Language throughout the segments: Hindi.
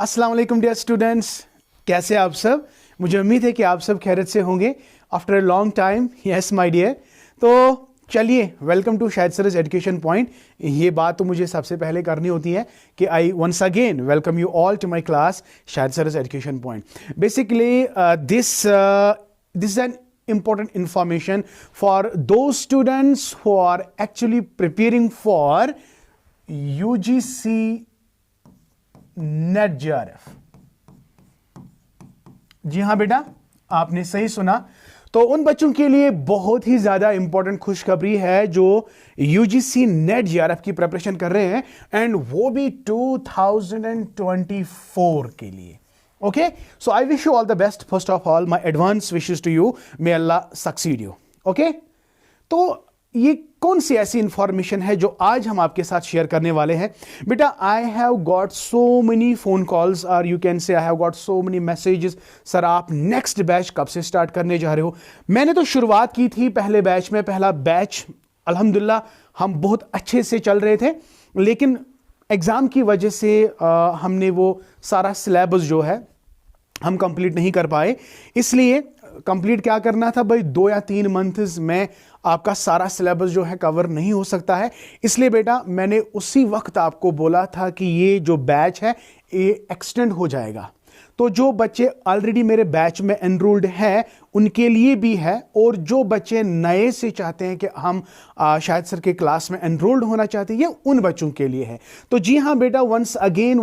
अस्सलाम वालेकुम डियर स्टूडेंट्स, कैसे आप सब। मुझे उम्मीद है कि आप सब खैरियत से होंगे after a long time. Yes my dear, तो चलिए welcome to Shahid Saras education point. ये बात तो मुझे सबसे पहले करनी होती है कि I once again welcome you all to my class Shahid Saras education point. Basically this is an important information for those students who are actually preparing for UGC net JRF। जी हाँ बेटा, आपने सही सुना। तो उन बच्चों के लिए बहुत ही ज्यादा इंपॉर्टेंट खुशखबरी है जो UGC नेट JRF की प्रिपरेशन कर रहे हैं, एंड वो भी 2024 के लिए। Okay, so I wish you all the best. First of all, my advance wishes to you. May Allah succeed you. Okay? तो ये कौन सी ऐसी इंफॉर्मेशन है जो आज हम आपके साथ शेयर करने वाले हैं बेटा। I have got so many phone calls और you can say I have got so many messages. Sir आप नेक्स्ट बैच कब से स्टार्ट करने जा रहे हो। मैंने तो शुरुआत की थी पहले बैच में। पहला बैच अल्हम्दुलिल्लाह हम बहुत अच्छे से चल रहे थे, लेकिन एग्जाम की वजह से हमने वो सारा सिलेबस जो है हम कंप्लीट नहीं कर पाए। इसलिए कंप्लीट क्या करना था भाई, 2 या 3 मंथ्स में आपका सारा सिलेबस जो है कवर नहीं हो सकता है। इसलिए बेटा मैंने उसी वक्त आपको बोला था कि ये जो बैच है ये एक्सटेंड हो जाएगा। तो जो बच्चे ऑलरेडी मेरे बैच में एनरोल्ड हैं उनके लिए भी है, और जो बच्चे नए से चाहते हैं कि हम शाहिद सर के क्लास में एनरोल्ड होना चाहते हैं, ये उन बच्चों के लिए है। तो जी हाँ बेटा, वंस अगेन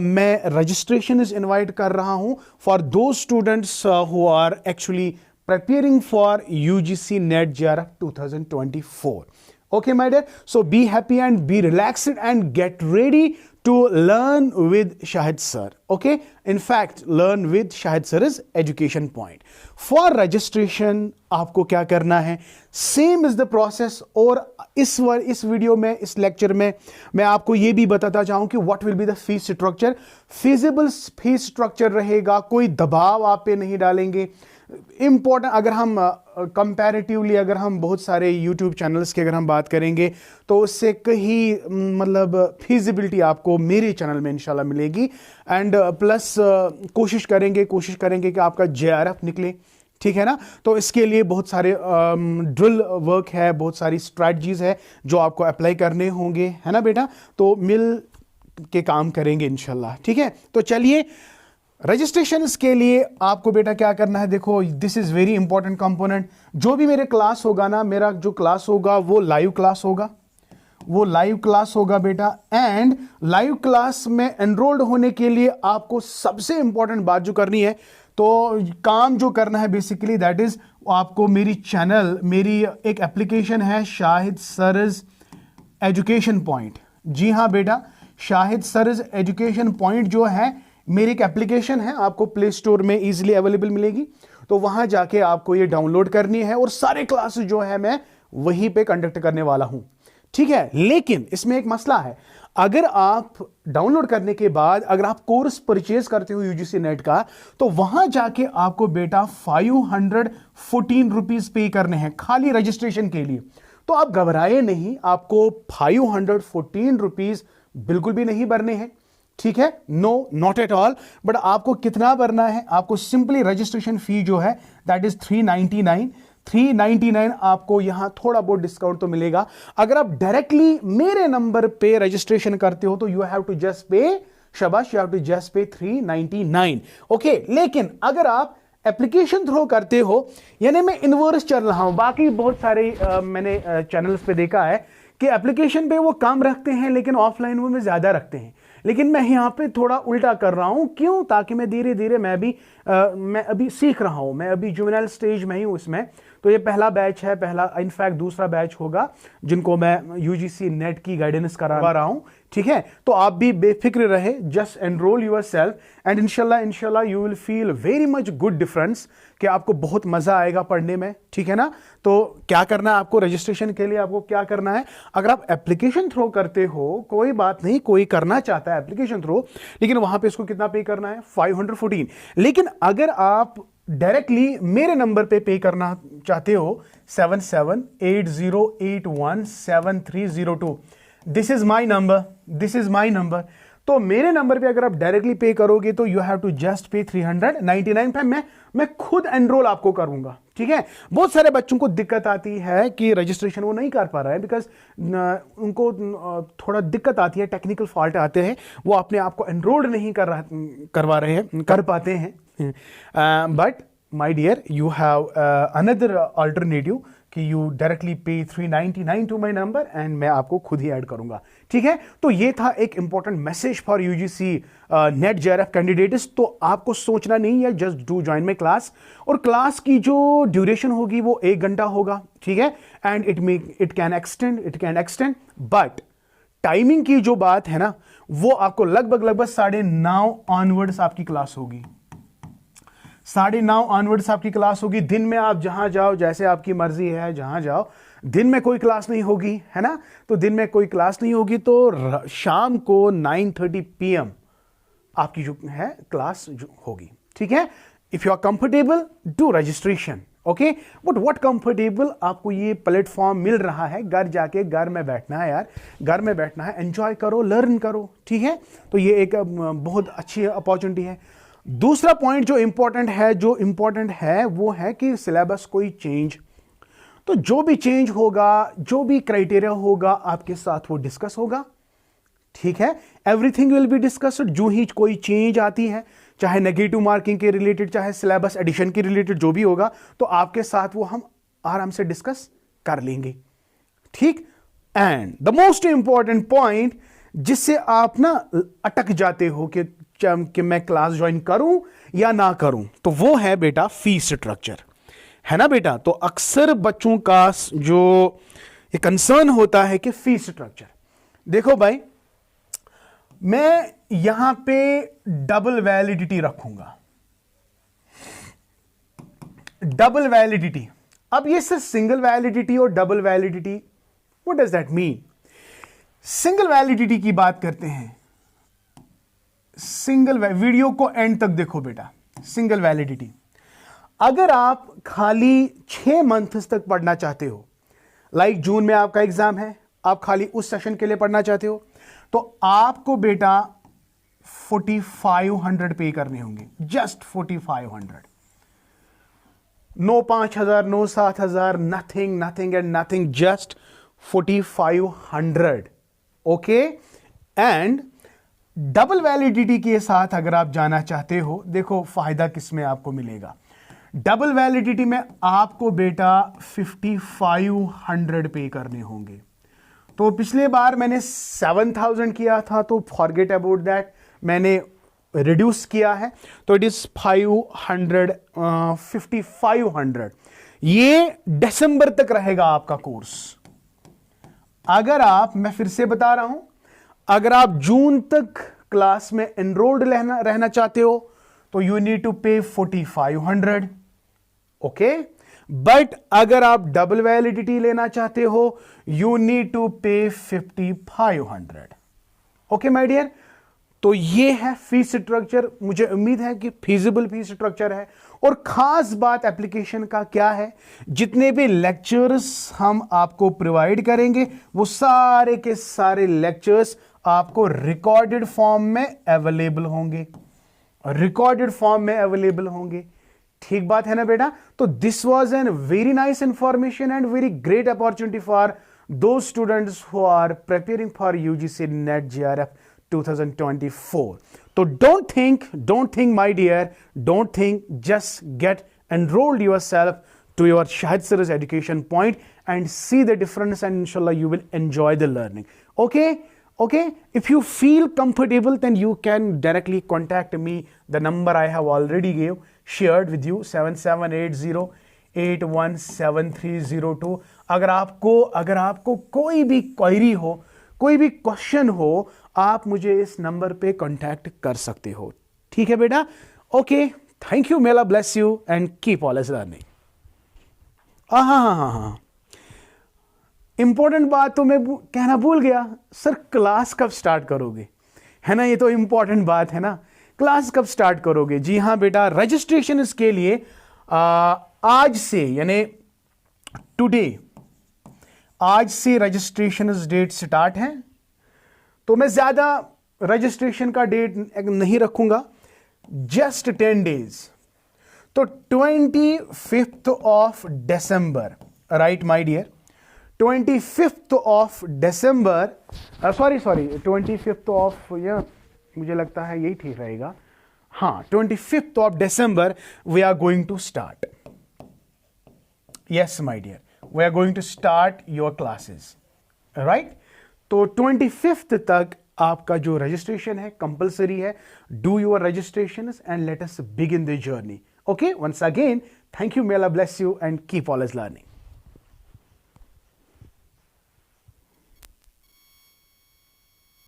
मैं रजिस्ट्रेशन इज इनवाइट कर रहा हूं फॉर दो students who are actually preparing for UGC NET JRF 2024. Okay, my dear. So be happy and be relaxed and get ready to learn with Shahid sir. Okay. In fact, learn with Shahid sir's education point. For registration, आपको क्या करना है? Same is the process. और इस वीडियो में, इस लेक्चर में मैं आपको ये भी बताता चाहूँ कि what will be the fee structure. Feasible fee structure रहेगा, कोई दबाव आप पे नहीं डालेंगे। इंपॉर्टेंट, अगर हम कंपैरेटिवली अगर हम बहुत सारे यूट्यूब चैनल्स की अगर हम बात करेंगे तो उससे कहीं मतलब फीजिबिलिटी आपको मेरे चैनल में इंशाल्लाह मिलेगी। एंड प्लस कोशिश करेंगे कि आपका JRF निकले, ठीक है ना। तो इसके लिए बहुत सारे ड्रिल वर्क है, बहुत सारी स्ट्रैटेजीज है जो आपको अप्लाई करने होंगे, है ना बेटा। तो मिल के काम करेंगे इंशाल्लाह, ठीक है। तो चलिए रजिस्ट्रेशन के लिए आपको बेटा क्या करना है, देखो this is very important component. जो भी मेरे क्लास होगा ना, मेरा जो क्लास होगा वो लाइव क्लास होगा बेटा। एंड लाइव क्लास में एनरोल्ड होने के लिए आपको सबसे इंपॉर्टेंट बात जो करनी है, तो काम जो करना है बेसिकली दैट इज आपको मेरी एक एप्लीकेशन है शाहिद सरस एजुकेशन पॉइंट। जी हाँ बेटा, शाहिद सरस एजुकेशन पॉइंट जो है मेरी एक एप्लीकेशन है, आपको प्ले स्टोर में इजीली अवेलेबल मिलेगी। तो वहां जाके आपको ये डाउनलोड करनी है, और सारे क्लासेस जो है मैं वहीं पे कंडक्ट करने वाला हूं, ठीक है। लेकिन इसमें एक मसला है, अगर आप डाउनलोड करने के बाद अगर आप कोर्स परचेज करते हो UGC नेट का, तो वहां जाके आपको बेटा 514 रुपीज पे करने हैं खाली रजिस्ट्रेशन के लिए। तो आप घबराए नहीं, आपको 514 रुपीज बिल्कुल भी नहीं भरने हैं, ठीक है। No, not at all. But आपको कितना भरना है, आपको सिंपली रजिस्ट्रेशन फी जो है दैट इज 399 आपको यहां थोड़ा बहुत डिस्काउंट तो मिलेगा। अगर आप डायरेक्टली मेरे नंबर पे रजिस्ट्रेशन करते हो तो यू हैव टू जस्ट पे, शाबाश, यू हैव टू जस्ट पे 399, ओके। लेकिन अगर आप एप्लीकेशन थ्रो करते हो, यानी मैं इनवर्स चल रहा हूं, बाकी बहुत सारे मैंने चैनल्स पे देखा है कि एप्लीकेशन पे वो कम रखते हैं लेकिन ऑफलाइन वो में ज्यादा रखते हैं, लेकिन मैं यहां पे थोड़ा उल्टा कर रहा हूं। क्यों? ताकि मैं धीरे धीरे मैं अभी सीख रहा हूं, मैं अभी जुवेनाइल स्टेज में ही हूं इसमें। तो ये पहला बैच है, इनफैक्ट दूसरा बैच होगा जिनको मैं UGC नेट की गाइडेंस करवा रहा हूं, ठीक है। तो आप भी बेफिक्र रहे, जस्ट एनरोल योरसेल्फ एंड इंशाल्लाह you will feel very much good difference, कि आपको बहुत मजा आएगा पढ़ने में, ठीक है ना। तो क्या करना है आपको रजिस्ट्रेशन के लिए, आपको क्या करना है, अगर आप एप्लीकेशन थ्रो करते हो, कोई बात नहीं, कोई करना चाहता है एप्लीकेशन थ्रो, लेकिन वहां पे इसको कितना पे करना है, 514। लेकिन अगर आप डायरेक्टली मेरे नंबर पे करना चाहते हो 7780817302, दिस इज माई नंबर। तो मेरे नंबर पे अगर आप डायरेक्टली पे करोगे तो यू हैव टू जस्ट पे 399 पे मैं खुद एनरोल आपको करूंगा, ठीक है। बहुत सारे बच्चों को दिक्कत आती है कि रजिस्ट्रेशन वो नहीं कर पा रहा है बिकॉज उनको थोड़ा दिक्कत आती है, टेक्निकल फॉल्ट आते हैं, वो अपने आप को एनरोल्ड नहीं कर पाते हैं। But my dear, you have another alternative कि you directly pay 399 to my number and मैं आपको खुद ही ऐड करूंगा, ठीक है। तो ये था एक important message for UGC NET JRF candidates. तो आपको सोचना नहीं है, just do join my class. और क्लास की जो ड्यूरेशन होगी वो 1 घंटा होगा, ठीक है। And it can extend but timing की जो बात है ना, वो आपको लगभग 9:30 ऑनवर्ड्स आपकी क्लास होगी। 9:30 ऑनवर्ड्स आपकी क्लास होगी। दिन में आप जहां जाओ, जैसे आपकी मर्जी है, जहां जाओ। दिन में कोई क्लास नहीं होगी, है ना। तो दिन में कोई क्लास नहीं होगी तो शाम को 9:30 PM आपकी जो है क्लास जो होगी, ठीक है। If you are comfortable do registration, okay. But what comfortable, आपको ये प्लेटफॉर्म मिल रहा है, घर में बैठना है यार, घर में बैठना है, एंजॉय करो, लर्न करो, ठीक है। तो ये एक बहुत अच्छी अपॉर्चुनिटी है। दूसरा पॉइंट जो इंपॉर्टेंट है वो है कि सिलेबस कोई चेंज, तो जो भी चेंज होगा, जो भी क्राइटेरिया होगा आपके साथ वो डिस्कस होगा, ठीक है। Everything will be discussed. जो ही कोई चेंज आती है, चाहे नेगेटिव मार्किंग के रिलेटेड, चाहे सिलेबस एडिशन के रिलेटेड, जो भी होगा तो आपके साथ वो हम आराम से डिस्कस कर लेंगे, ठीक। And the most important point जिससे आप ना अटक जाते हो कि मैं क्लास ज्वाइन करूं या ना करूं, तो वो है बेटा फीस स्ट्रक्चर, है ना बेटा। तो अक्सर बच्चों का जो ये कंसर्न होता है कि फीस स्ट्रक्चर, देखो भाई, मैं यहां पे डबल वैलिडिटी रखूंगा, डबल वैलिडिटी। अब ये सिर्फ सिंगल वैलिडिटी और double validity, what does that mean? Single validity की बात करते हैं। वीडियो को एंड तक देखो बेटा। सिंगल वैलिडिटी, अगर आप खाली 6 मंथ्स तक पढ़ना चाहते हो, लाइक जून में आपका एग्जाम है, आप खाली उस सेशन के लिए पढ़ना चाहते हो, तो आपको बेटा 4500 पे करने होंगे, just 4500। No 5000, no 7000, nothing and nothing, just 4500, okay. And double validity के साथ अगर आप जाना चाहते हो, देखो फायदा किसमें आपको मिलेगा। डबल वैलिडिटी में आपको बेटा 5500 पे करने होंगे। तो पिछले बार मैंने 7000 किया था, तो फॉरगेट अबाउट दैट, मैंने रिड्यूस किया है, तो इट इज 5500। ये दिसंबर तक रहेगा आपका कोर्स। अगर आप, मैं फिर से बता रहा हूं, अगर आप जून तक क्लास में एनरोल्ड रहना चाहते हो तो यू नीड टू पे 4500, ओके। बट अगर आप डबल वैलिडिटी लेना चाहते हो यू नीड टू पे 5500, ओके माय डियर। तो ये है फीस स्ट्रक्चर। मुझे उम्मीद है कि फीजिबल फीस स्ट्रक्चर है। और खास बात एप्लीकेशन का क्या है, जितने भी लेक्चर्स हम आपको प्रोवाइड करेंगे वो सारे के सारे लेक्चर्स आपको रिकॉर्डेड फॉर्म में अवेलेबल होंगे, ठीक बात है ना बेटा। तो this was an very nice information and very great opportunity for those students who are preparing for UGC NET JRF 2024. So don't think my dear, don't think, just get enrolled yourself to your Shahid Sir's education point and see the difference, and inshallah you will enjoy the learning. Okay, if you feel comfortable then you can directly contact me. The number I have already shared with you, 7780817302. अगर आपको कोई भी क्वेरी हो, कोई भी क्वेश्चन हो, आप मुझे इस नंबर पे कांटेक्ट कर सकते हो, ठीक है बेटा। Okay, thank you, may Allah bless you and keep always learning. हाँ, इंपॉर्टेंट बात तो मैं कहना भूल गया, सर क्लास कब स्टार्ट करोगे, है ना। ये तो इंपॉर्टेंट बात है ना, क्लास कब स्टार्ट करोगे। जी हाँ बेटा, रजिस्ट्रेशन इसके लिए आज से, यानी टुडे, आज से रजिस्ट्रेशन डेट स्टार्ट है। तो मैं ज्यादा रजिस्ट्रेशन का डेट नहीं रखूंगा, जस्ट 10 डेज। तो 25th of December, right my dear, 25th of December, sorry 25th of, या मुझे लगता है यही ठीक रहेगा, हाँ 25th of December we are going to start. Yes my dear, we are going to start your classes, right. तो 25th तक आपका जो रजिस्ट्रेशन है कंपल्सरी है। Do your registration and let us begin the journey. Okay, once again thank you, may Allah bless you and keep always learning.